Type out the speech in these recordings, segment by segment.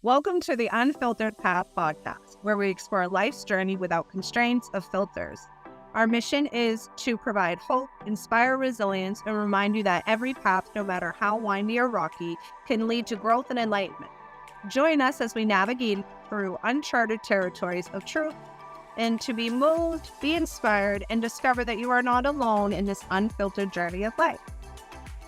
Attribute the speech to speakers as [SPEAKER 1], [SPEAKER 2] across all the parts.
[SPEAKER 1] Welcome to the Unfiltered Path podcast, where we explore life's journey without constraints of filters. Our mission is to provide hope, inspire resilience, and remind you that every path, no matter how windy or rocky, can lead to growth and enlightenment. Join us as we navigate through uncharted territories of truth, and to be moved, be inspired, and discover that you are not alone in this unfiltered journey of life.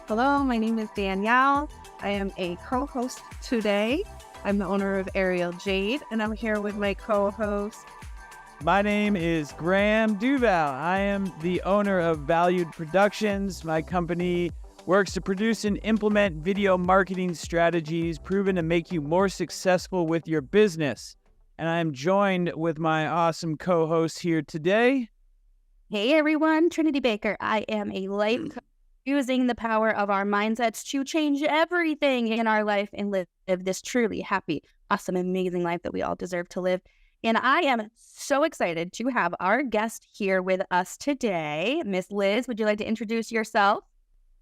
[SPEAKER 1] Hello, my name is Danielle. I am a co-host today. I'm the owner of Aerialist, and I'm here with my co-host.
[SPEAKER 2] My name is Graham Duval. I am the owner of Valüd Productions. My company works to produce and implement video marketing strategies proven to make you more successful with your business. And I'm joined with my awesome co-host here today.
[SPEAKER 3] Hey everyone, Trinity Baker. I am a life coach using the power of our mindsets to change everything in our life and live this truly happy, awesome, amazing life that we all deserve to live. And I am so excited to have our guest here with us today. Miss Liz, would you like to introduce yourself?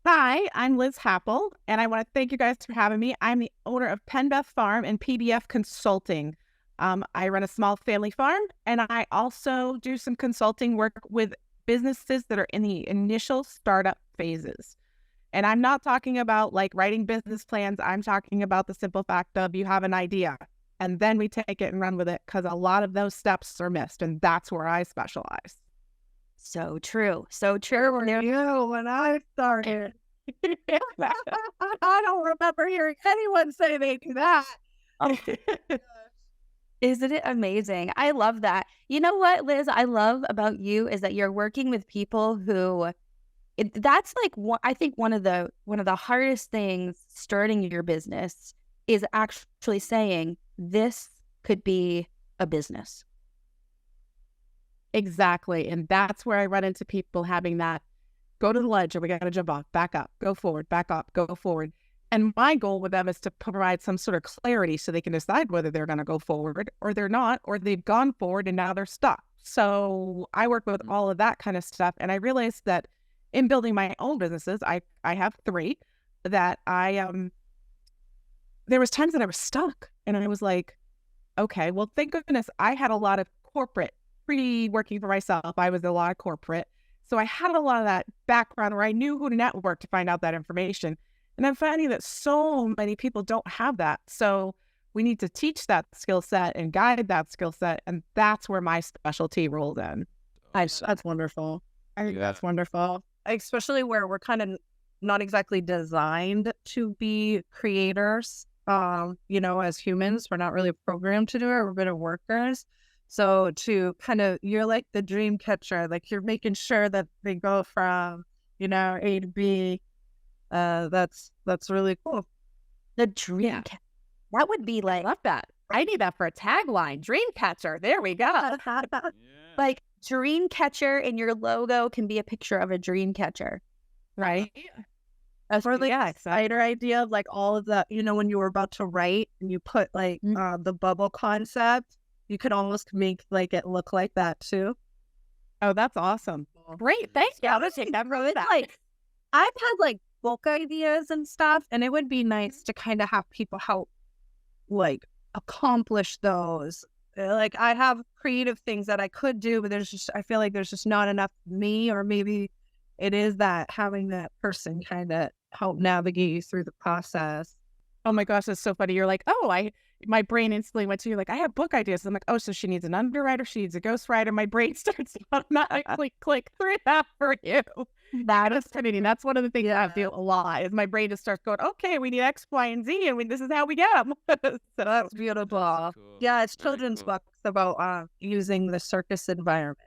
[SPEAKER 1] Hi, I'm Liz Happel, and I want to thank you guys for having me. I'm the owner of Penbeth Farm and PBF Consulting. I run a small family farm, and I also do some consulting work with businesses that are in the initial startup phases. And I'm not talking about like writing business plans. I'm talking about the simple fact of you have an idea and then we take it and run with it, because a lot of those steps are missed, and that's where I specialize.
[SPEAKER 3] So true. So true.
[SPEAKER 1] When I started, I don't remember hearing anyone say they do that.
[SPEAKER 3] Isn't it amazing? I love that. You know what, Liz, I love about you is that you're working with people who that's like I think one of the hardest things starting your business is actually saying this could be a business.
[SPEAKER 1] Exactly. And that's where I run into people having that go to the ledge or we got to jump off, back up, go forward, back up, go forward. And my goal with them is to provide some sort of clarity so they can decide whether they're going to go forward or they're not, or they've gone forward and now they're stuck. So I work with all of that kind of stuff. And I realized that in building my own businesses, I have three, that there was times that I was stuck and I was like, okay, well, thank goodness I had a lot of corporate pre-working for myself. I was a lot of corporate. So I had a lot of that background where I knew who to network to find out that information. And I'm finding that so many people don't have that. So we need to teach that skill set and guide that skill set. And that's where my specialty rolls in. That's wonderful. I think that's wonderful. Especially where we're kind of not exactly designed to be creators. As humans, we're not really programmed to do it. We're a bit of workers. So to kind of, you're like the dream catcher. Like you're making sure that they go from, A to B. That's really cool.
[SPEAKER 3] The dream catcher. That would be like,
[SPEAKER 1] I love that. I need that for a tagline. Dream catcher. There we go.
[SPEAKER 3] Like dream catcher, and your logo can be a picture of a dream catcher.
[SPEAKER 1] Right. That's really exciting idea of like all of the, when you were about to write and you put like the bubble concept, you could almost make like it look like that too. Oh, that's awesome. Great. Thanks. Yeah, let's take that really like I've had like book ideas and stuff, and it would be nice to kind of have people help like accomplish those. Like I have creative things that I could do, but I feel like there's just not enough me, or maybe it is that having that person kind of help navigate you through the process. Oh my gosh, that's so funny. You're like, my brain instantly went to you like, I have book ideas. I'm like, oh, so she needs an underwriter, she needs a ghostwriter. My brain starts to automatically click through that for you. That is fascinating. That's one of the things that I feel a lot is my brain just starts going, okay, we need X, Y, and Z, and this is how we get them. So that's beautiful. That's cool. Yeah, it's children's books about using the circus environment.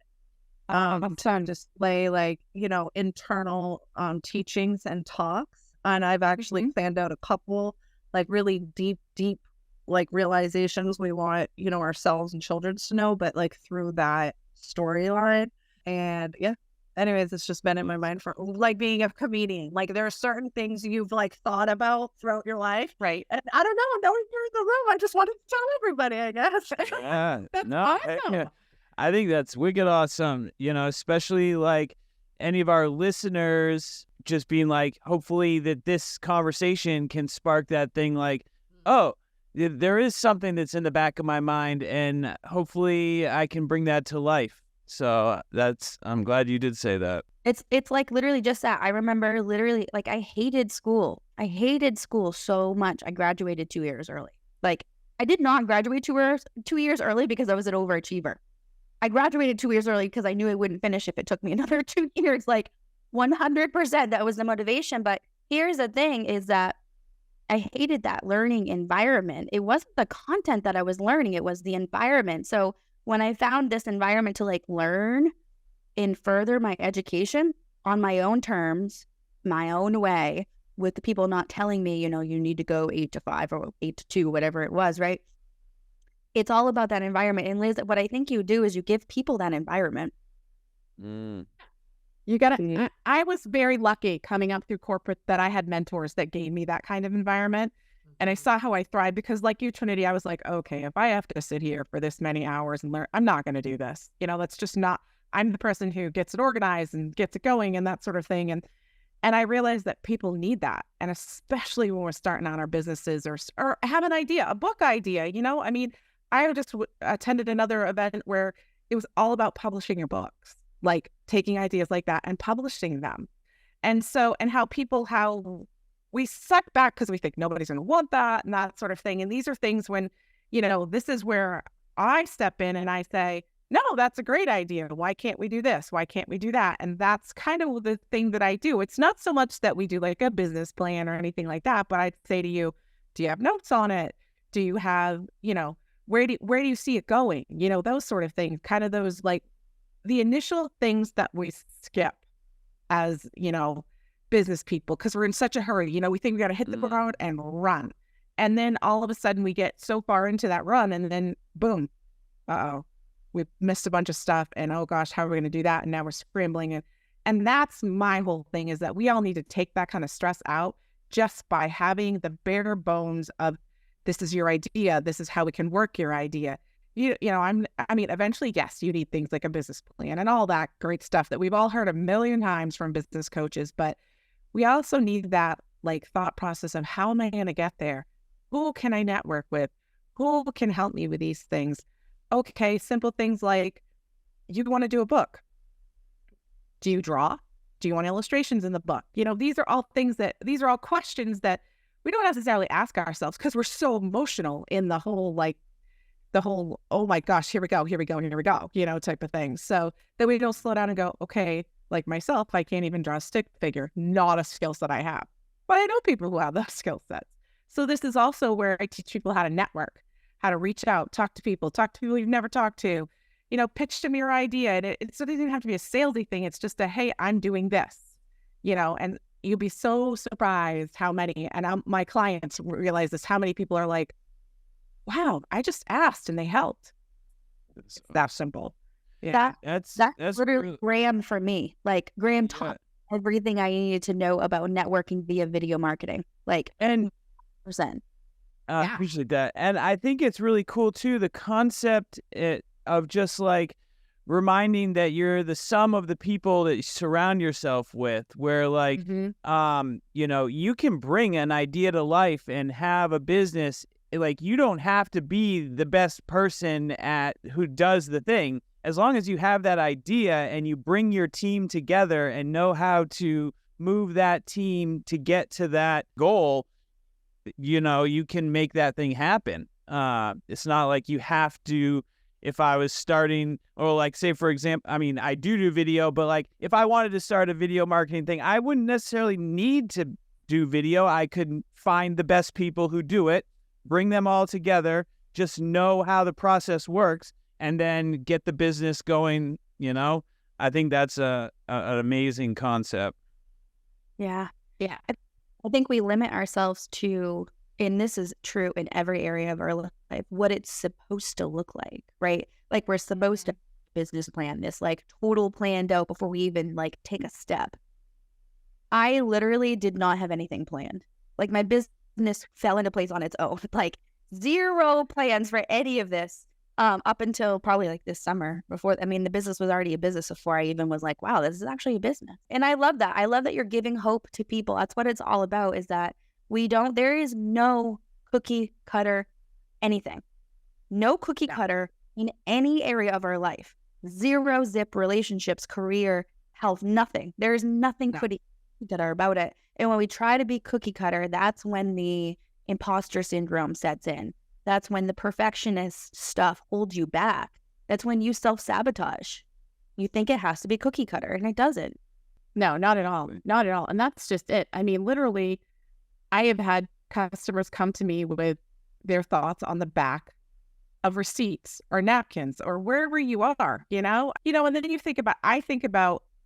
[SPEAKER 1] To display like, internal teachings and talks. And I've actually planned out a couple like really deep, like realizations we want, ourselves and children to know, but like through that storyline. And yeah, anyways, it's just been in my mind for like being a comedian. Like there are certain things you've like thought about throughout your life. Right. And I don't know, knowing you're in the room, I just wanted to tell everybody, I guess.
[SPEAKER 2] Yeah.
[SPEAKER 1] That's awesome.
[SPEAKER 2] I think that's wicked awesome, especially like any of our listeners just being like, hopefully that this conversation can spark that thing like, oh, there is something that's in the back of my mind, and hopefully I can bring that to life. So I'm glad you did say that.
[SPEAKER 3] It's like literally just that. I remember literally, like, I hated school. I hated school so much. I graduated 2 years early. Like, I did not graduate 2 years early because I was an overachiever. I graduated 2 years early because I knew I wouldn't finish if it took me another 2 years. Like, 100%, that was the motivation. But here's the thing is that I hated that learning environment. It wasn't the content that I was learning. It was the environment. So when I found this environment to like learn and further my education on my own terms, my own way, with the people not telling me, you know, you need to go 8 to 5 or 8 to 2, whatever it was, right? It's all about that environment. And Liz, what I think you do is you give people that environment.
[SPEAKER 1] You gotta, I was very lucky coming up through corporate that I had mentors that gave me that kind of environment. And I saw how I thrived because, like you, Trinity, I was like, okay, if I have to sit here for this many hours and learn, I'm not going to do this. You know, that's just not, I'm the person who gets it organized and gets it going and that sort of thing. And I realized that people need that. And especially when we're starting on our businesses or have an idea, a book idea, you know, I mean, I just attended another event where it was all about publishing your books, like taking ideas like that and publishing them. And so, and how we suck back because we think nobody's going to want that and that sort of thing. And these are things when, you know, this is where I step in and I say, no, that's a great idea. Why can't we do this? Why can't we do that? And that's kind of the thing that I do. It's not so much that we do like a business plan or anything like that, but I'd say to you, do you have notes on it? Do you have, you know, where do you see it going? You know, those sort of things, kind of those like the initial things that we skip as, you know, business people, because we're in such a hurry. You know, we think we got to hit the ground and run. And then all of a sudden we get so far into that run and then boom, we've missed a bunch of stuff and oh gosh, how are we going to do that? And now we're scrambling. And that's my whole thing, is that we all need to take that kind of stress out just by having the bare bones of, this is your idea. This is how we can work your idea. You know, I mean, eventually, yes, you need things like a business plan and all that great stuff that we've all heard a million times from business coaches, but we also need that like thought process of, how am I going to get there? Who can I network with? Who can help me with these things? Okay, simple things like, you want to do a book. Do you draw? Do you want illustrations in the book? You know, these are all questions that we don't necessarily ask ourselves because we're so emotional in the whole, oh my gosh, here we go, you know, type of thing. So that we don't slow down and go, okay, like myself, I can't even draw a stick figure, not a skill set I have. But I know people who have those skill sets. So this is also where I teach people how to network, how to reach out, talk to people you've never talked to, you know, pitch them your idea. And it doesn't even have to be a salesy thing. It's just hey, I'm doing this, you know, and you'll be so surprised how many, and my clients realize this, how many people are like, wow, I just asked and they helped. It's that simple.
[SPEAKER 3] Yeah, that's literally Graham for me. Like, Graham taught everything I needed to know about networking via video marketing. Like, and percent.
[SPEAKER 2] I appreciate that. And I think it's really cool too, the concept of just like reminding that you're the sum of the people that you surround yourself with, where like, you know, you can bring an idea to life and have a business. Like, you don't have to be the best person who does the thing. As long as you have that idea and you bring your team together and know how to move that team to get to that goal, you know, you can make that thing happen. It's not like you have to, if I was starting, or like, say, for example, I mean, I do video, but like if I wanted to start a video marketing thing, I wouldn't necessarily need to do video. I could find the best people who do it, bring them all together, just know how the process works, and then get the business going, you know? I think that's an amazing concept.
[SPEAKER 3] Yeah. Yeah. I think we limit ourselves to, and this is true in every area of our life, what it's supposed to look like, right? Like, we're supposed to business plan this, like, total planned out before we even like take a step. I literally did not have anything planned. Like, my business fell into place on its own. Like, zero plans for any of this. Up until probably like this summer, before, I mean, the business was already a business before I even was like, wow, this is actually a business. And I love that. I love that you're giving hope to people. That's what it's all about, is that there is no cookie cutter anything. No cookie cutter in any area of our life. Zero zip relationships, career, health, nothing. There is nothing cookie cutter about it. And when we try to be cookie cutter, that's when the imposter syndrome sets in. That's when the perfectionist stuff holds you back. That's when you self-sabotage. You think it has to be cookie cutter, and it doesn't.
[SPEAKER 4] No, not at all. Not at all. And that's just it. I mean, literally, I have had customers come to me with their thoughts on the back of receipts or napkins or wherever you are, and then you think about,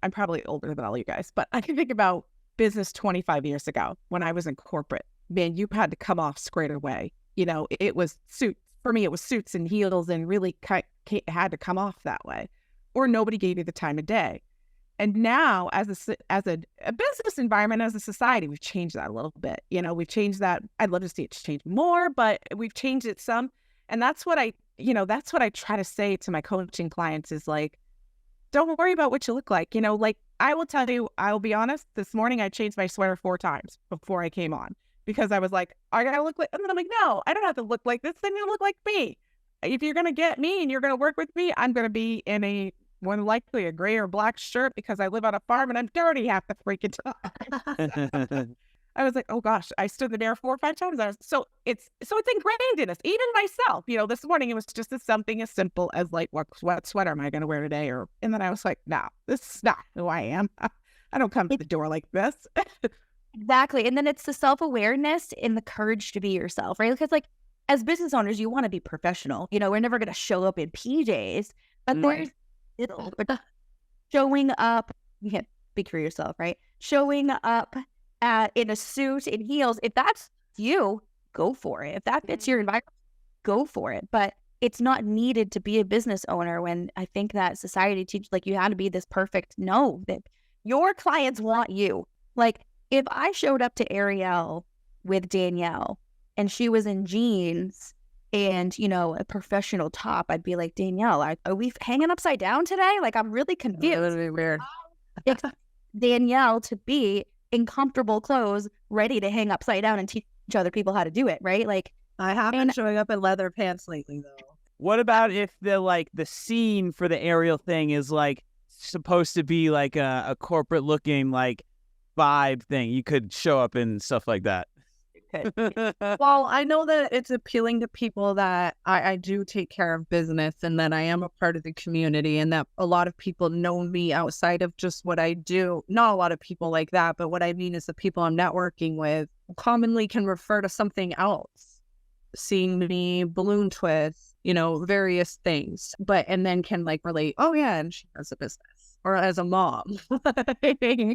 [SPEAKER 4] I'm probably older than all you guys, but I can think about business 25 years ago when I was in corporate. Man, you had to come off squared away. It was suits. For me, it was suits and heels and really had to come off that way, or nobody gave you the time of day. And now as a business environment, as a society, we've changed that a little bit. We've changed that. I'd love to see it change more, but we've changed it some. And that's what I try to say to my coaching clients is like, don't worry about what you look like. Like I will tell you, I'll be honest, this morning I changed my sweater 4 times before I came on because I was like, I gotta look like, and then I'm like, no, I don't have to look like this. Then you look like me. If you're going to get me and you're going to work with me, I'm going to be in more than likely a gray or black shirt because I live on a farm and I'm dirty half the freaking time. I was like, oh gosh, I stood in the mirror 4 or 5 times. So it's ingrained in us, even myself. This morning it was just something as simple as like, what sweater am I going to wear today? And then I was like, no, this is not who I am. I don't come to the door like this.
[SPEAKER 3] Exactly. And then it's the self-awareness and the courage to be yourself, right? Because like as business owners, you want to be professional. We're never going to show up in PJs, but there's showing up. You can't speak for yourself, right? Showing up in a suit and heels. If that's you, go for it. If that fits your environment, go for it. But it's not needed to be a business owner when I think that society teaches like you have to be this perfect. No, that your clients want you. Like if I showed up to Ariel with Danielle and she was in jeans and, a professional top, I'd be like, Danielle, are we hanging upside down today? Like, I'm really confused.
[SPEAKER 1] That would be weird.
[SPEAKER 3] Danielle to be in comfortable clothes, ready to hang upside down and teach other people how to do it, right? Like,
[SPEAKER 1] I have been showing up in leather pants lately, though.
[SPEAKER 2] What about if the scene for the Aerial thing is like supposed to be like a corporate looking like vibe thing? You could show up in stuff like that.
[SPEAKER 1] Well, I know that it's appealing to people that I do take care of business and that I am a part of the community and that a lot of people know me outside of just what I do. Not a lot of people like that, but what I mean is the people I'm networking with commonly can refer to something else. Seeing me balloon twist, various things, and then can like relate, oh yeah, and she has a business. Or as a mom,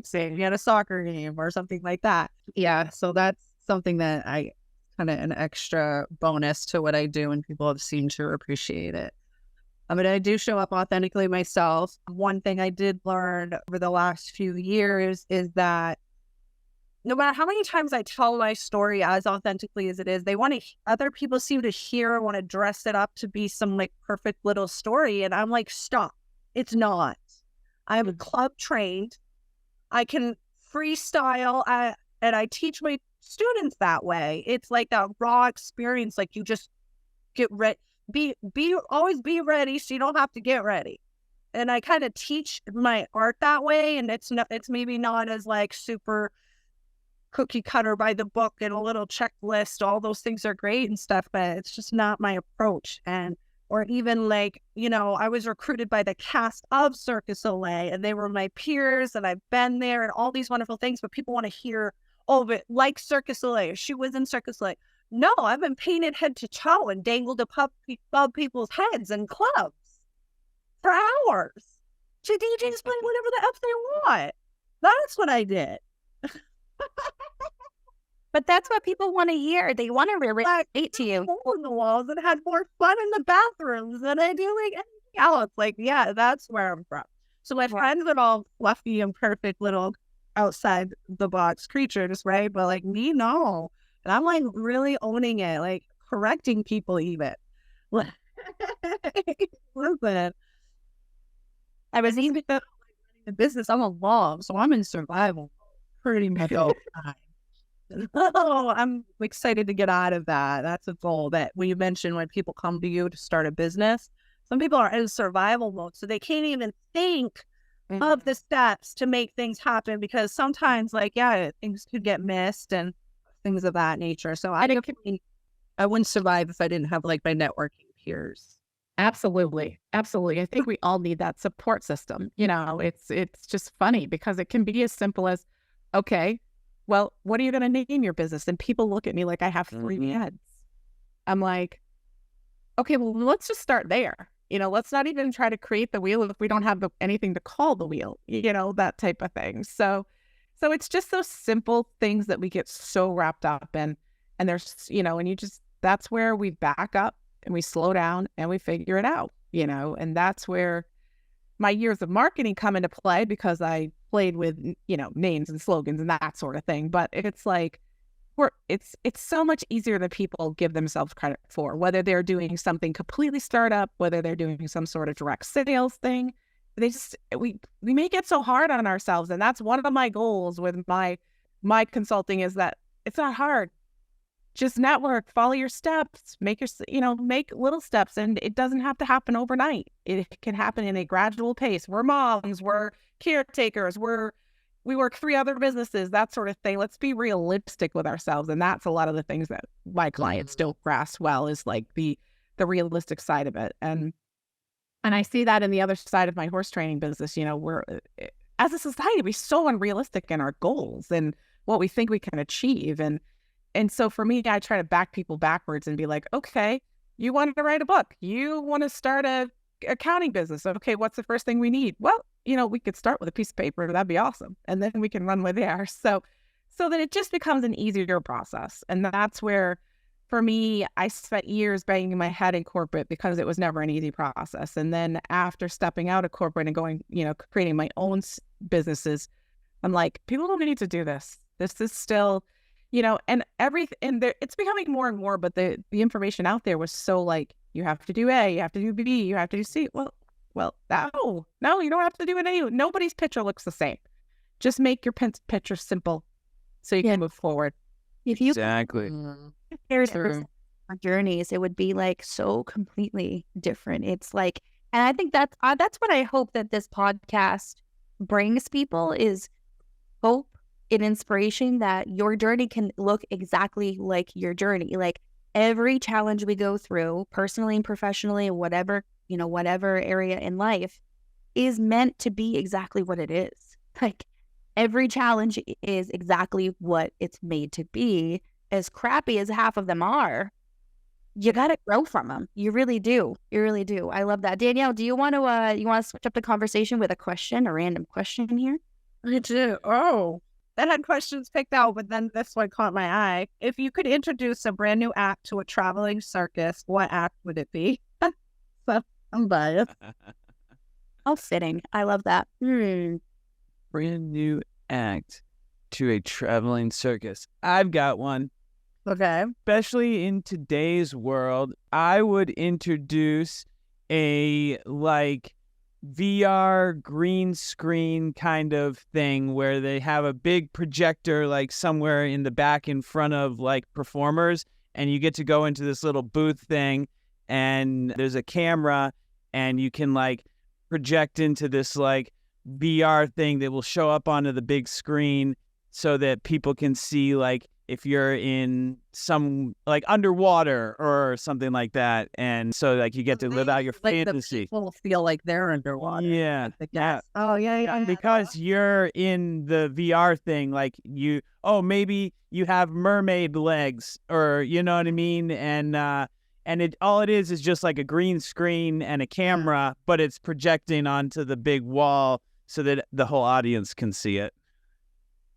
[SPEAKER 1] saying you had a soccer game or something like that. Yeah, so that's something that I kind of an extra bonus to what I do, and people have seemed to appreciate it. I do show up authentically myself. One thing I did learn over the last few years is that no matter how many times I tell my story as authentically as it is, other people seem to hear, want to dress it up to be some like perfect little story. And I'm like, stop. It's not. I'm club trained. I can freestyle and I teach my students that way. It's like that raw experience. Like you just get ready, always be ready so you don't have to get ready. And I kind of teach my art that way. And it's maybe not as like super cookie cutter by the book and a little checklist. All those things are great and stuff, but it's just not my approach. Or even like, I was recruited by the cast of Circus Soleil and they were my peers and I've been there and all these wonderful things, but people want to hear all of it like Circus Soleil. She was in Circus Soleil. No, I've been painted head to toe and dangled above people's heads in clubs for hours to DJs play whatever the F they want. That's what I did.
[SPEAKER 3] But that's what people want to hear. They want to relate to you.
[SPEAKER 1] Hole in the walls and had more fun in the bathrooms than I do like anything else. Like, yeah, that's where I'm from. So my friends are all fluffy and perfect little outside the box creatures, right? But like me, no. And I'm like really owning it, like correcting people even. Listen, I was even in business. I'm a mom, so I'm in survival pretty much all the time. Oh, I'm excited to get out of that. That's a goal that when you mentioned when people come to you to start a business, some people are in survival mode, so they can't even think of the steps to make things happen because sometimes, like, yeah, things could get missed and things of that nature. So I wouldn't survive if I didn't have like my networking peers.
[SPEAKER 4] Absolutely. Absolutely. I think we all need that support system. You know, it's just funny because it can be as simple as, okay, well, what are you going to name your business? And people look at me like I have three heads. I'm like, okay, well, let's just start there. You know, let's not even try to create the wheel if we don't have anything to call the wheel, you know, that type of thing. So it's just those simple things that we get so wrapped up in. And there's, you know, and that's where we back up and we slow down and we figure it out, you know, and that's where my years of marketing come into play because I played with, you know, names and slogans and that sort of thing. But it's like, it's so much easier than people give themselves credit for, whether they're doing something completely startup, whether they're doing some sort of direct sales thing. We make it so hard on ourselves. And that's one of my goals with my consulting is that it's not hard. Just network, follow your steps, make little steps. And it doesn't have to happen overnight. It can happen in a gradual pace. We're moms, we're caretakers, we work 3 other businesses, that sort of thing. Let's be realistic with ourselves. And that's a lot of the things that my clients don't grasp well is like the realistic side of it. And I see that in the other side of my horse training business. You know, we're, as a society, we're so unrealistic in our goals and what we think we can achieve. And so for me, I try to back people backwards and be like, okay, you want to write a book. You want to start a accounting business. Okay, what's the first thing we need? Well, you know, we could start with a piece of paper. That'd be awesome. And then we can run with there. So that it just becomes an easier process. And that's where, for me, I spent years banging my head in corporate because it was never an easy process. And then after stepping out of corporate and going, you know, creating my own businesses, I'm like, people don't need to do this. This is still, you know, and it's becoming more and more, but the information out there was so like, you have to do A, you have to do B, you have to do C. Well, no, you don't have to do it. Nobody's picture looks the same. Just make your picture simple so you can move forward.
[SPEAKER 3] If you
[SPEAKER 2] exactly
[SPEAKER 3] our journeys, it would be like so completely different. It's like, and I think that's what I hope that this podcast brings people is hope and inspiration that your journey can look exactly like your journey. Like every challenge we go through, personally and professionally, whatever area in life, is meant to be exactly what it is. Like every challenge is exactly what it's made to be. As crappy as half of them are, you got to grow from them. You really do. You really do. I love that. Danielle, do you want to switch up the conversation with a random question here?
[SPEAKER 1] I do. Oh, that had questions picked out, but then this one caught my eye. If you could introduce a brand new act to a traveling circus, what act would it be? So I'm biased.
[SPEAKER 3] All fitting. I love that.
[SPEAKER 2] Brand new act to a traveling circus. I've got one.
[SPEAKER 1] Okay.
[SPEAKER 2] Especially in today's world, I would introduce a like VR green screen kind of thing where they have a big projector like somewhere in the back in front of like performers, and you get to go into this little booth thing and there's a camera and you can like project into this like VR thing that will show up onto the big screen so that people can see like if you're in some like underwater or something like that. And so like you get to live out your fantasy.
[SPEAKER 1] The people feel like they're underwater.
[SPEAKER 2] Yeah.
[SPEAKER 1] Yeah. Oh, yeah.
[SPEAKER 2] Because you're in the VR thing, like maybe you have mermaid legs or you know what I mean? And all it is just like a green screen and a camera, but it's projecting onto the big wall so that the whole audience can see it.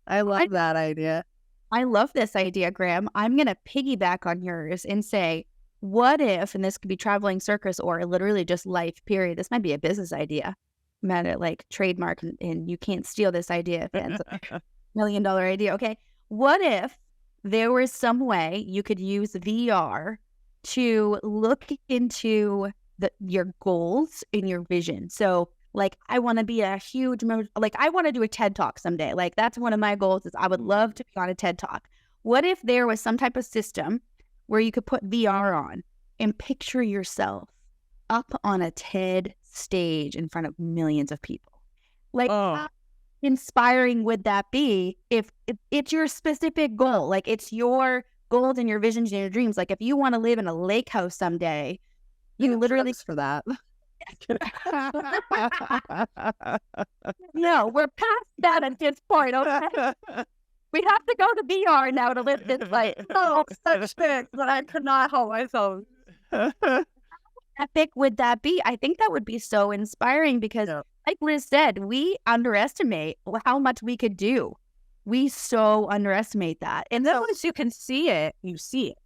[SPEAKER 1] I love that idea.
[SPEAKER 3] I love this idea, Graham. I'm going to piggyback on yours and say, what if, and this could be traveling circus or literally just life, period. This might be a business idea. I'm going to like trademark and you can't steal this idea. If it's a $1 million idea. Okay. What if there was some way you could use VR to look into your goals and your vision? So like, I want to be a huge, I want to do a TED Talk someday. Like, that's one of my goals is I would love to be on a TED Talk. What if there was some type of system where you could put VR on and picture yourself up on a TED stage in front of millions of people? Like, how inspiring would that be if it's your specific goal? Like, it's your goals and your visions and your dreams. Like, if you want to live in a lake house someday, you literally
[SPEAKER 1] for that.
[SPEAKER 3] No, we're past that at this point. Okay, we have to go to VR now to live this life.
[SPEAKER 1] Oh, such things that I could not hold myself.
[SPEAKER 3] Epic would that be? I think that would be so inspiring because, like Liz said, we underestimate how much we could do. We so underestimate that.
[SPEAKER 1] And then once you can see it, you see it.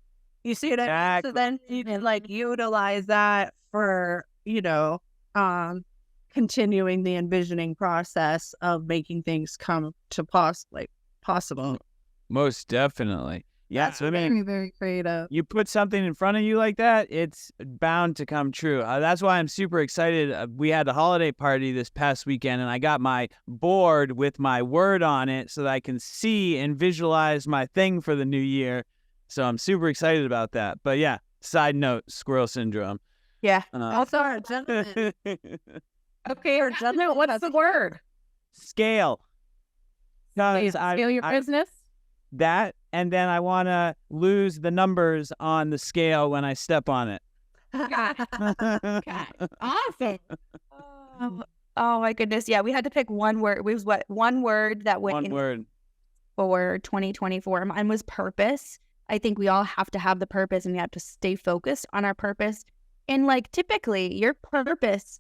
[SPEAKER 1] You see it.
[SPEAKER 2] Exactly.
[SPEAKER 1] So then you can like utilize that for, continuing the envisioning process of making things come to possible.
[SPEAKER 2] Most definitely. Yeah. So I mean,
[SPEAKER 1] Very, very creative.
[SPEAKER 2] you put something in front of you like that, it's bound to come true. That's why I'm super excited. We had a holiday party this past weekend, and I got my board with my word on it so that I can see and visualize my thing for the new year. So I'm super excited about that. But yeah, side note, squirrel syndrome.
[SPEAKER 3] Yeah.
[SPEAKER 1] Also, our gentleman.
[SPEAKER 4] Okay, or gentleman, what's the word?
[SPEAKER 2] Scale.
[SPEAKER 4] Scale your business?
[SPEAKER 2] That, and then I want to lose the numbers on the scale when I step on it.
[SPEAKER 4] Okay. Awesome.
[SPEAKER 3] Oh my goodness. Yeah, we had to pick one word. It was one word that went
[SPEAKER 2] One
[SPEAKER 3] in
[SPEAKER 2] word.
[SPEAKER 3] for 2024. Mine was purpose. I think we all have to have the purpose and we have to stay focused on our purpose. And like typically your purpose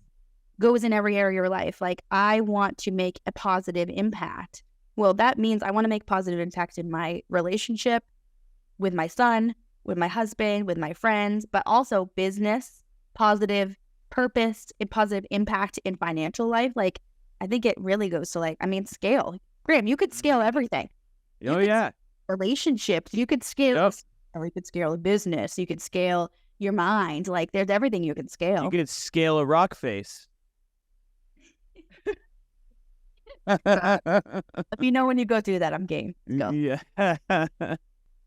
[SPEAKER 3] goes in every area of your life. Like, I want to make a positive impact. Well, that means I want to make positive impact in my relationship with my son, with my husband, with my friends, but also business, positive purpose, and positive impact in financial life. Like, I think it really goes to scale. Graham, you could scale everything.
[SPEAKER 2] Oh, yeah.
[SPEAKER 3] Relationships, you could scale, or you could scale a business, you could scale your mind. Like, there's everything you can scale.
[SPEAKER 2] You could scale a rock face.
[SPEAKER 3] If you know when you go through that, I'm game. Go.
[SPEAKER 2] Yeah.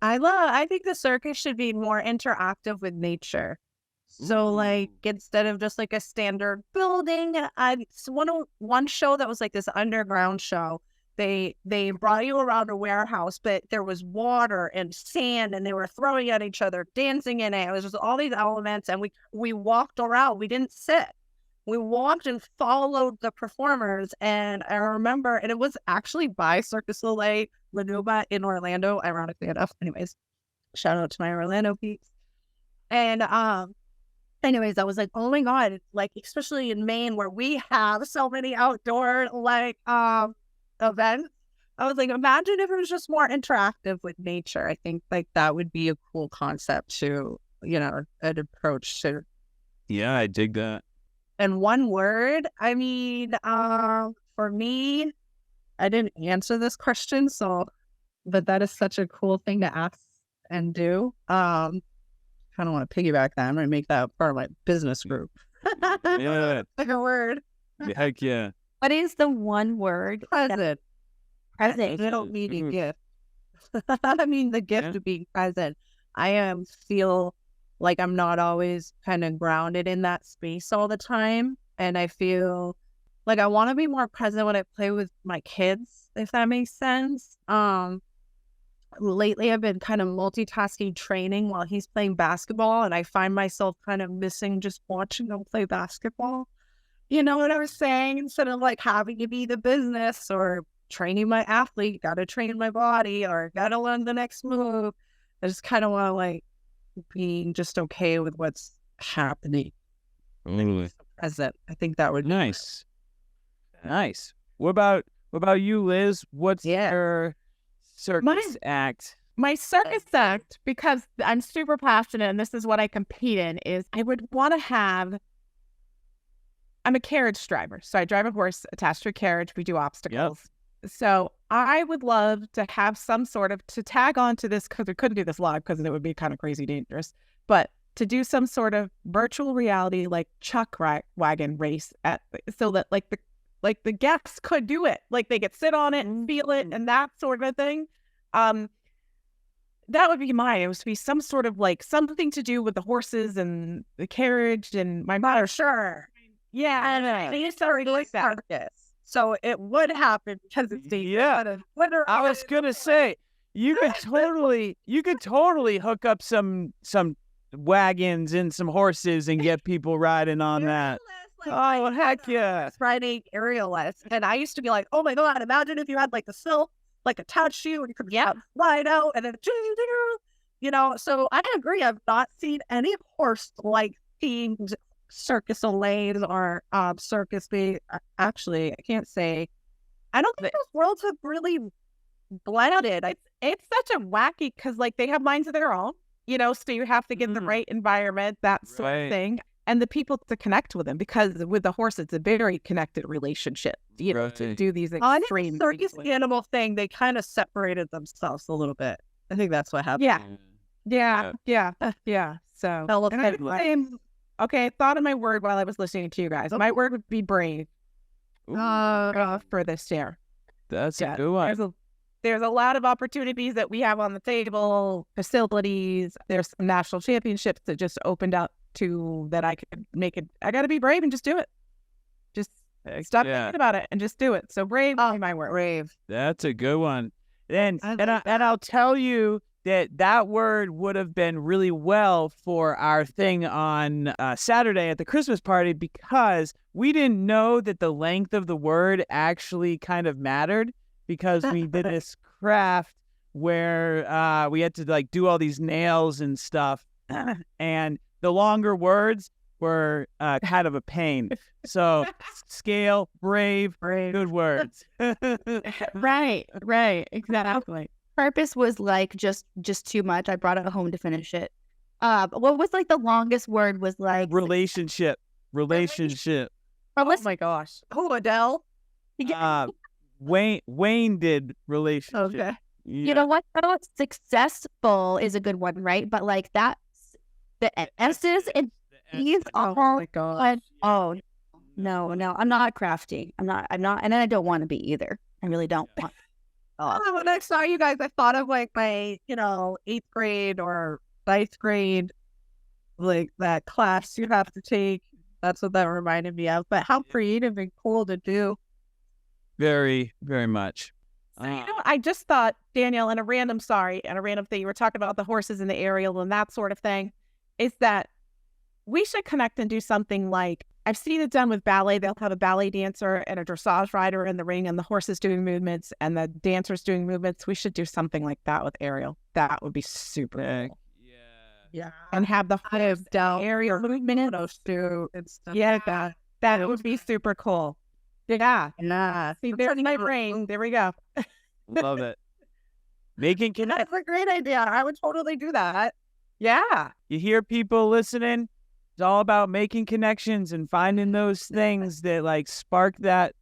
[SPEAKER 1] I think the circus should be more interactive with nature. So like instead of just like a standard building, one show that was like this underground show. They brought you around a warehouse, but there was water and sand, and they were throwing at each other, dancing in it. It was just all these elements, and we walked around. We didn't sit. We walked and followed the performers, and I remember, and it was actually by Circus Soleil Lanuba in Orlando, ironically enough. Anyways, shout out to my Orlando peeps. And anyways, I was like, oh my God, like especially in Maine where we have so many outdoor events. I was like, imagine if it was just more interactive with nature. I think like that would be a cool concept to, an approach to.
[SPEAKER 2] Yeah, I dig that.
[SPEAKER 1] And one word, I mean, for me, I didn't answer this question, but that is such a cool thing to ask and do. Kind of want to piggyback that. I'm going to make that part of my business group.
[SPEAKER 2] Yeah.
[SPEAKER 1] Like a word.
[SPEAKER 2] Heck yeah.
[SPEAKER 3] What is the one word?
[SPEAKER 1] Present.
[SPEAKER 3] Present.
[SPEAKER 1] I don't need a gift. I mean, the gift of being present. I feel like I'm not always kind of grounded in that space all the time. And I feel like I want to be more present when I play with my kids, if that makes sense. Lately I've been kind of multitasking training while he's playing basketball, and I find myself kind of missing just watching him play basketball. You know what I was saying? Instead of like having to be the business or training my athlete, got to train my body or got to learn the next move. I just kind of want to like being just okay with what's happening. Present. I think that would be
[SPEAKER 2] nice. Nice. What about you, Liz? What's your circus act?
[SPEAKER 4] My circus act, because I'm super passionate and this is what I compete in, is I would want to have. I'm a carriage driver, so I drive a horse attached to a carriage. We do obstacles. Yep. So I would love to have some sort of, to tag on to this, because we couldn't do this live because it would be kind of crazy dangerous, but to do some sort of virtual reality, like chuck wagon race so that like the guests could do it. Like they could sit on it and feel it and that sort of a thing. that would be mine. It was to be some sort of like something to do with the horses and the carriage and my mother.
[SPEAKER 1] Sure.
[SPEAKER 4] Yeah,
[SPEAKER 1] And they used to release circus. So it would happen because it's dangerous.
[SPEAKER 2] Yeah. I was gonna say you could totally hook up some wagons and some horses and get people riding on that. Oh heck yeah!
[SPEAKER 1] Riding Aerialist, and I used to be like, oh my god, imagine if you had like the silk like attached to you and you could ride out and then So I agree. I've not seen any horse like themed circus lanes or circus be. Actually, I can't say. I don't think those worlds have really blended.
[SPEAKER 4] It's such a wacky because like they have minds of their own, so you have to get the right environment, that sort of thing, and the people to connect with them, because with the horse, it's a very connected relationship, to do these extreme
[SPEAKER 1] circus animal thing. They kind of separated themselves a little bit. I think that's what happened.
[SPEAKER 4] Yeah. So, okay, I thought of my word while I was listening to you guys. My word would be brave. For this year.
[SPEAKER 2] That's a good one.
[SPEAKER 4] There's a lot of opportunities that we have on the table, facilities. There's some national championships that just opened up to that I could make it. I got to be brave and just do it. Just stop thinking about it and just do it. So brave is my word.
[SPEAKER 1] Brave.
[SPEAKER 2] That's a good one. And I'll tell you that word would have been really well for our thing on Saturday at the Christmas party, because we didn't know that the length of the word actually kind of mattered, because we did this craft where we had to like do all these nails and stuff, and the longer words were kind of a pain. So scale, brave, good words.
[SPEAKER 4] Right, exactly.
[SPEAKER 3] Purpose was like just too much. I brought it home to finish it. What was like the longest word was like
[SPEAKER 2] relationship.
[SPEAKER 3] Oh
[SPEAKER 4] my gosh.
[SPEAKER 1] Oh, Adele.
[SPEAKER 2] Wayne did relationship.
[SPEAKER 1] Okay.
[SPEAKER 2] Yeah.
[SPEAKER 3] You know what? Successful is a good one, right? But like that's the S's and E's.
[SPEAKER 4] Oh my god.
[SPEAKER 3] Oh no, I'm not crafty. I'm not, and then I don't want to be either. I really don't want.
[SPEAKER 1] When I saw you guys, I thought of like my, 8th grade or 9th grade, like that class you have to take. That's what that reminded me of. But how creative and cool to do.
[SPEAKER 2] Very, very much.
[SPEAKER 4] So, I just thought, Danielle, in a random thing, you were talking about the horses and the aerial and that sort of thing, is that we should connect and do something like, I've seen it done with ballet. They'll have a ballet dancer and a dressage rider in the ring, and the horses doing movements and the dancers doing movements. We should do something like that with aerial. That would be super cool.
[SPEAKER 1] Yeah.
[SPEAKER 4] And have the aerial movements too. Yeah, that would be super cool. Yeah. See, there's my brain. There we go.
[SPEAKER 2] Love it. Making connections.
[SPEAKER 1] That's a great idea. I would totally do that.
[SPEAKER 4] Yeah.
[SPEAKER 2] You hear people listening? It's all about making connections and finding those things that like spark that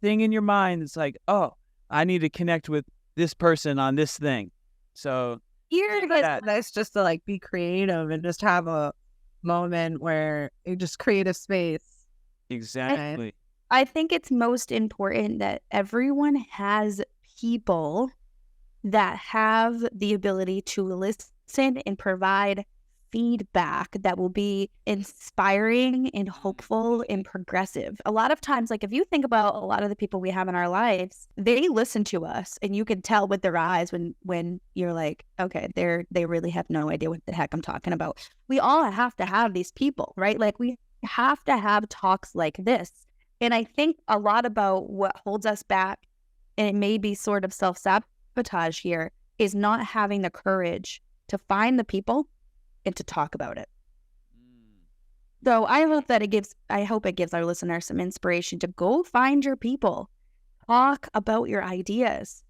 [SPEAKER 2] thing in your mind. It's like, oh, I need to connect with this person on this thing. So
[SPEAKER 1] it's just to like be creative and just have a moment where you just create a space.
[SPEAKER 2] Exactly.
[SPEAKER 3] I think it's most important that everyone has people that have the ability to listen and provide feedback that will be inspiring and hopeful and progressive. A lot of times, like if you think about a lot of the people we have in our lives, they listen to us and you can tell with their eyes when you're like, okay, they really have no idea what the heck I'm talking about. We all have to have these people, right? Like we have to have talks like this. And I think a lot about what holds us back, and it may be sort of self-sabotage here, is not having the courage to find the people and to talk about it. So I hope it gives our listeners some inspiration to go find your people. Talk about your ideas.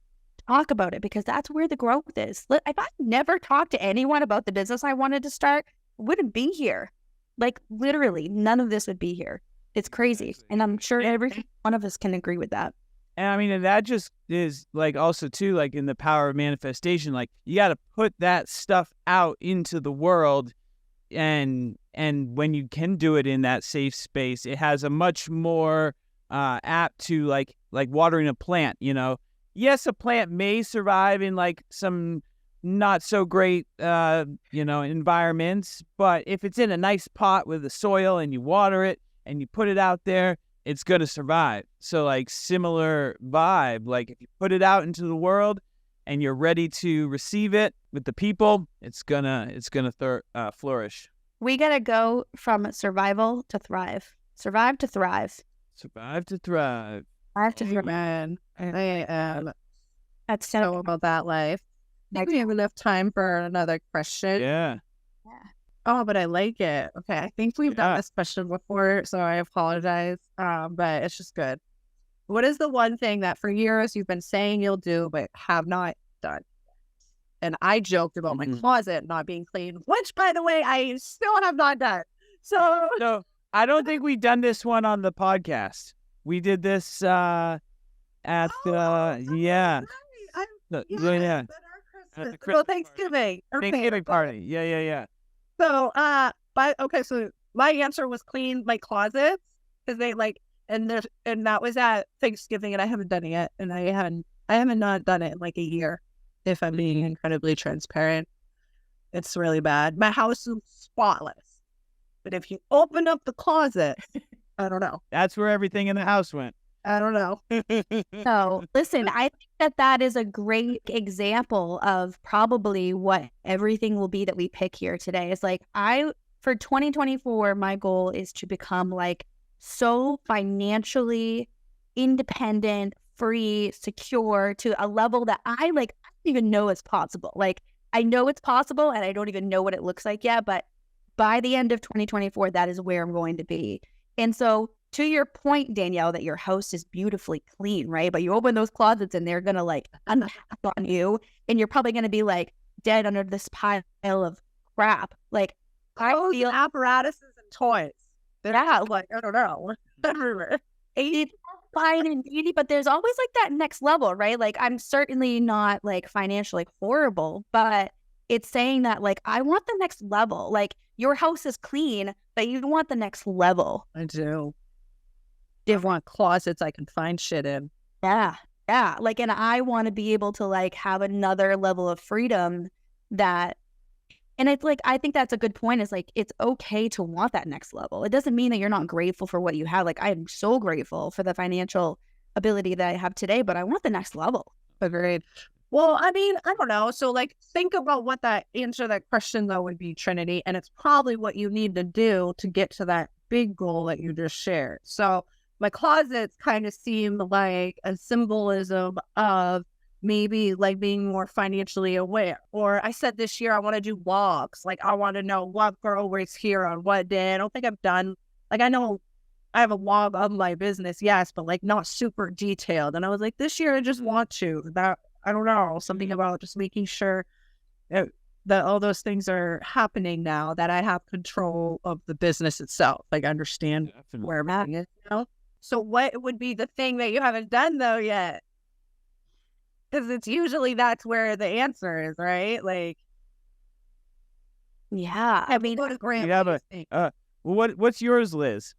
[SPEAKER 3] Talk about it, because that's where the growth is. If I never talked to anyone about the business I wanted to start, it wouldn't be here. Like literally, none of this would be here. It's crazy. And I'm sure every one of us can agree with that.
[SPEAKER 2] And I mean, and that just is like also too, like in the power of manifestation, like you got to put that stuff out into the world. And when you can do it in that safe space, it has a much more apt to like watering a plant, Yes, a plant may survive in like some not so great, environments. But if it's in a nice pot with the soil and you water it and you put it out there, it's going to survive. So like similar vibe, like if you put it out into the world and you're ready to receive it with the people, it's gonna flourish.
[SPEAKER 3] We got to go from survival to thrive. Survive to thrive.
[SPEAKER 2] Survive to thrive.
[SPEAKER 3] Thrive to thrive.
[SPEAKER 1] Man, I am
[SPEAKER 3] That's
[SPEAKER 1] so about that life. I think we have enough time for another question.
[SPEAKER 2] Yeah.
[SPEAKER 1] Oh, but I like it. Okay, I think we've done this question before, so I apologize. But it's just good. What is the one thing that for years you've been saying you'll do but have not done? And I joked about my closet not being clean, which, by the way, I still have not done. So
[SPEAKER 2] I don't think we've done this one on the podcast. We did this at
[SPEAKER 1] yeah. Well, Thanksgiving.
[SPEAKER 2] Thanksgiving party. Yeah.
[SPEAKER 1] So, so my answer was clean my closets because they and that was at Thanksgiving, and I haven't done it yet, and I haven't not done it in like a year. If I'm being incredibly transparent, it's really bad. My house is spotless, but if you open up the closet, I don't know.
[SPEAKER 2] That's where everything in the house went.
[SPEAKER 1] I don't know.
[SPEAKER 3] So, listen, I think that is a great example of probably what everything will be that we pick here today. It's like for 2024, my goal is to become like so financially independent, free, secure to a level that I don't even know is possible. Like, I know it's possible and I don't even know what it looks like yet, but by the end of 2024, that is where I'm going to be. And so, to your point, Danielle, that your house is beautifully clean, right? But you open those closets and they're going to unpack on you, and you're probably going to be dead under this pile of crap. I feel
[SPEAKER 1] apparatuses and toys. They're I don't know.
[SPEAKER 3] It's fine and beauty, but there's always that next level, right? I'm certainly not financially horrible, but it's saying that I want the next level. Your house is clean, but you want the next level.
[SPEAKER 1] I do. I want closets I can find shit in.
[SPEAKER 3] Yeah. And I want to be able to have another level of freedom that, and it's I think that's a good point, is it's okay to want that next level. It doesn't mean that you're not grateful for what you have. I am so grateful for the financial ability that I have today, but I want the next level.
[SPEAKER 1] Agreed. Well, I mean, I don't know. So think about what that answer to that question though would be, Trinity. And it's probably what you need to do to get to that big goal that you just shared. So my closets kind of seem like a symbolism of maybe being more financially aware. Or I said this year I want to do vlogs. I want to know what girl was here on what day. I don't think I've done, I know I have a vlog of my business, yes, but not super detailed. And I was this year I just want to. That, I don't know, something about just making sure that all those things are happening now, that I have control of the business itself. Understand where everything is, So what would be the thing that you haven't done though yet? Because it's usually that's where the answer is, right?
[SPEAKER 3] Yeah. I mean,
[SPEAKER 2] what's yours, Liz?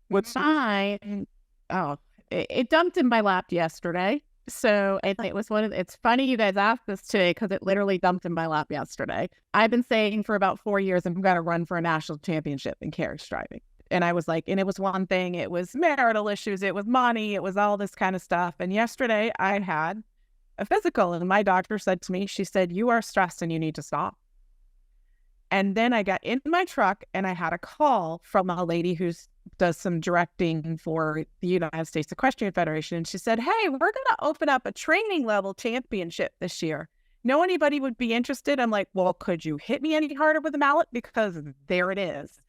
[SPEAKER 4] What's mine? Oh, it dumped in my lap yesterday. So it was it's funny you guys asked this today because it literally dumped in my lap yesterday. I've been saying for about 4 years I'm going to run for a national championship in carriage driving. And I was and it was one thing, it was marital issues, it was money, it was all this kind of stuff. And yesterday I had a physical, and my doctor said to me, she said, "You are stressed and you need to stop." And then I got in my truck and I had a call from a lady who does some directing for the United States Equestrian Federation. And she said, "Hey, we're going to open up a training level championship this year. Know anybody would be interested?" I'm like, "Well, could you hit me any harder with a mallet? Because there it is."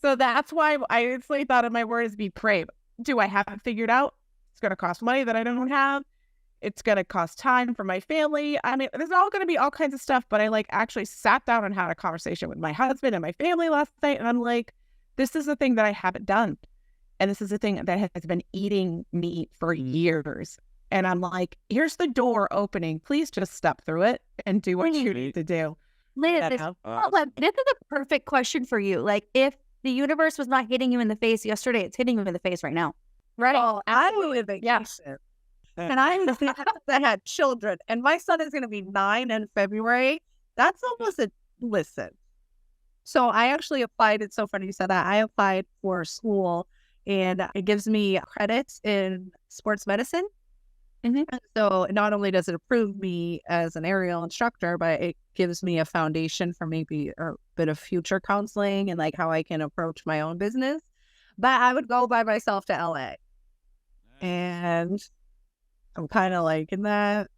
[SPEAKER 4] So that's why I instantly thought of my words be brave. Do I have it figured out? It's going to cost money that I don't have. It's going to cost time for my family. I mean, there's all going to be all kinds of stuff, but I actually sat down and had a conversation with my husband and my family last night. And I'm like, this is the thing that I haven't done. And this is the thing that has been eating me for years. And I'm like, here's the door opening. Please just step through it and do what you need to do.
[SPEAKER 3] Liz, this is a perfect question for you. If the universe was not hitting you in the face yesterday, it's hitting you in the face right now.
[SPEAKER 1] Right. Oh, I would. Yes. And I had children, and my son is going to be 9 in February. That's almost a listen. So I actually applied. It's so funny you said that. I applied for school, and it gives me credits in sports medicine. And so not only does it approve me as an aerial instructor, but it gives me a foundation for maybe a bit of future counseling and like how I can approach my own business. But I would go by myself to LA. And I'm kind of liking that.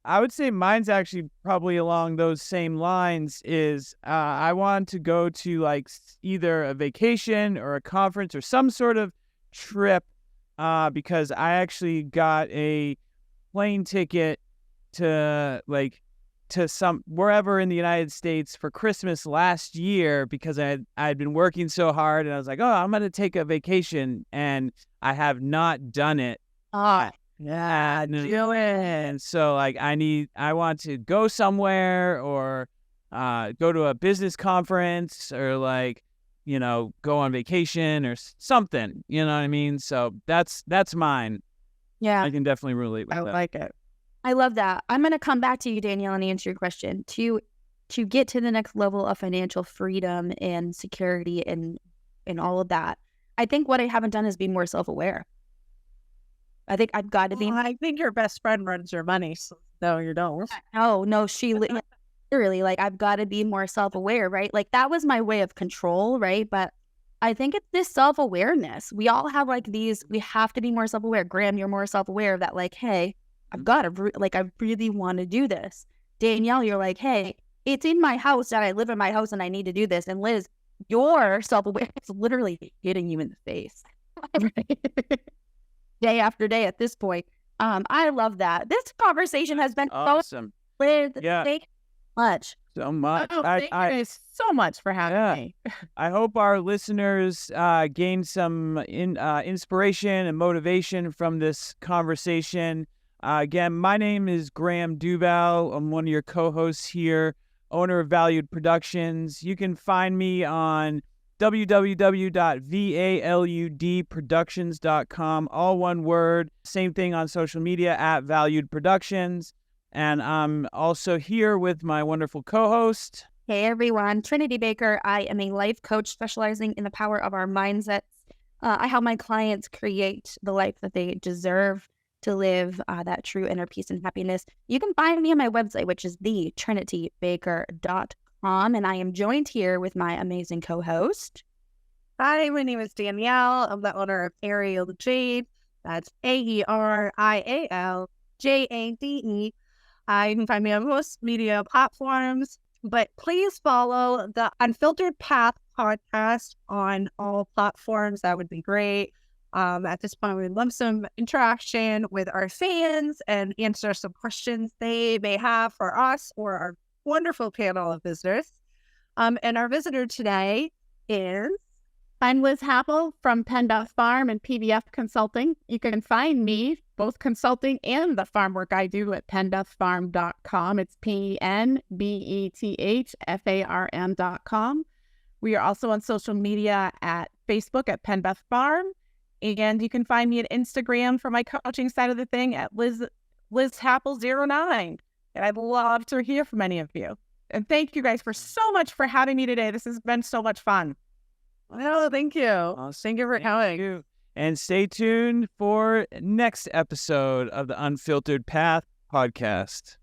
[SPEAKER 2] I would say mine's actually probably along those same lines is I want to go to like either a vacation or a conference or some sort of trip because I actually got a plane ticket to some wherever in the United States for Christmas last year because I'd been working so hard and I was like, oh, I'm going to take a vacation, and I have not done it. Yeah, do it. And so like I want to go somewhere or go to a business conference or like, you know, go on vacation or something, you know what I mean? So that's mine.
[SPEAKER 3] Yeah.
[SPEAKER 2] I can definitely relate with that.
[SPEAKER 4] I like it.
[SPEAKER 3] I love that. I'm going to come back to you, Danielle, and answer your question. To get to the next level of financial freedom and security and all of that, I think what I haven't done is be more self-aware. I think I've got to be.
[SPEAKER 1] I think your best friend runs your money. So no, you don't.
[SPEAKER 3] No, she literally, like, I've got to be more self-aware, right? Like, that was my way of control, right? But I think it's this self-awareness. We all have like these, we have to be more self-aware. Graham, you're more self-aware of that, like, hey, I've got to, I really want to do this. Danielle, you're like, hey, it's in my house that I live in my house and I need to do this. And Liz, your self-awareness is literally hitting you in the face. Day after day at this point. I love that. This conversation has been
[SPEAKER 2] awesome.
[SPEAKER 3] Liz, thank you much.
[SPEAKER 2] So much.
[SPEAKER 4] Oh, thank you guys so much for having me.
[SPEAKER 2] I hope our listeners gain some inspiration and motivation from this conversation. Again, my name is Graham Duval. I'm one of your co-hosts here, owner of Valüd Productions. You can find me on www.valudproductions.com, all one word. Same thing on social media at Valüd Productions. And I'm also here with my wonderful co-host.
[SPEAKER 3] Hey everyone, Trinity Baker. I am a life coach specializing in the power of our mindsets. I help my clients create the life that they deserve to live, that true inner peace and happiness. You can find me on my website, which is thetrinitybaker.com. And I am joined here with my amazing co-host.
[SPEAKER 1] Hi, my name is Danielle. I'm the owner of Aerialist. That's AERIALJADE. You can find me on most media platforms, but please follow the Unfiltered Path podcast on all platforms. That would be great. At this point, we'd love some interaction with our fans and answer some questions they may have for us or our wonderful panel of visitors. And our visitor today is...
[SPEAKER 4] I'm Liz Happel from Penduff Farm and PBF Consulting. You can find me, both consulting and the farm work I do, at pendufffarm.com. It's PENBETHFARM.com. We are also on social media at Facebook at Penduff Farm. And you can find me at Instagram for my coaching side of the thing at Liz Happel09. And I'd love to hear from any of you. And thank you guys so much for having me today. This has been so much fun.
[SPEAKER 1] Well, thank you.
[SPEAKER 2] Awesome.
[SPEAKER 1] Thank you for coming.
[SPEAKER 2] And stay tuned for next episode of the Unfiltered Path podcast.